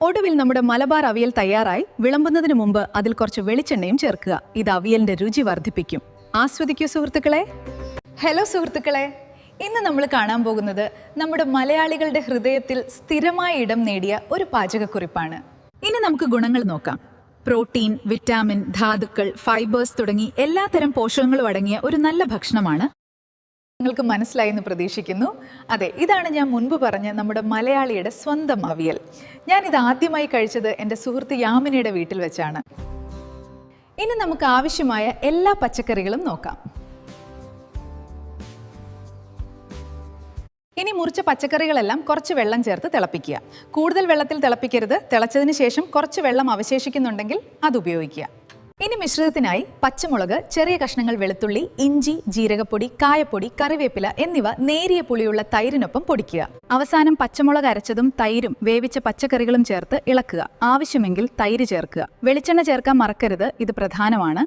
ഒടുവിൽ നമ്മുടെ മലബാർ അവിയൽ തയ്യാറായി. വിളമ്പുന്നതിന് മുമ്പ് അതിൽ കുറച്ച് വെളിച്ചെണ്ണയും ചേർക്കുക. ഇത് അവിയലിന്റെ രുചി വർദ്ധിപ്പിക്കും. ആസ്വദിക്കൂ സുഹൃത്തുക്കളെ. ഹലോ സുഹൃത്തുക്കളെ, ഇന്ന് നമ്മൾ കാണാൻ പോകുന്നത് നമ്മുടെ മലയാളികളുടെ ഹൃദയത്തിൽ സ്ഥിരമായ ഇടം നേടിയ ഒരു പാചകക്കുറിപ്പാണ്. ഇനി നമുക്ക് ഗുണങ്ങൾ നോക്കാം. പ്രോട്ടീൻ, വിറ്റാമിൻ, ധാതുക്കൾ, ഫൈബേഴ്സ് തുടങ്ങി എല്ലാത്തരം പോഷകങ്ങളും അടങ്ങിയ ഒരു നല്ല ഭക്ഷണമാണ്. നിങ്ങൾക്ക് മനസ്സിലായി എന്ന് പ്രതീക്ഷിക്കുന്നു. അതെ, ഇതാണ് ഞാൻ മുൻപ് പറഞ്ഞ നമ്മുടെ മലയാളിയുടെ സ്വന്തം അവിയൽ. ഞാനിത് ആദ്യമായി കഴിച്ചത് എൻ്റെ സുഹൃത്ത് യാമിനിയുടെ വീട്ടിൽ വെച്ചാണ്. ഇനി നമുക്ക് ആവശ്യമായ എല്ലാ പച്ചക്കറികളും നോക്കാം. ഇനി മുറിച്ച പച്ചക്കറികളെല്ലാം കുറച്ച് വെള്ളം ചേർത്ത് തിളപ്പിക്കുക. കൂടുതൽ വെള്ളത്തിൽ തിളപ്പിക്കരുത്. തിളച്ചതിന് ശേഷം കുറച്ച് വെള്ളം അവശേഷിക്കുന്നുണ്ടെങ്കിൽ അത് ഉപയോഗിക്കുക. ഇനി മിശ്രിതത്തിനായി പച്ചമുളക്, ചെറിയ കഷ്ണങ്ങൾ വെളുത്തുള്ളി, ഇഞ്ചി, ജീരകപ്പൊടി, കായപ്പൊടി, കറിവേപ്പില എന്നിവ നേരിയ പുളിയുള്ള തൈരിനൊപ്പം പൊടിക്കുക. അവസാനം പച്ചമുളക് അരച്ചതും തൈരും വേവിച്ച പച്ചക്കറികളും ചേർത്ത് ഇളക്കുക. ആവശ്യമെങ്കിൽ തൈര് ചേർക്കുക. വെളിച്ചെണ്ണ ചേർക്കാൻ മറക്കരുത്, ഇത് പ്രധാനമാണ്.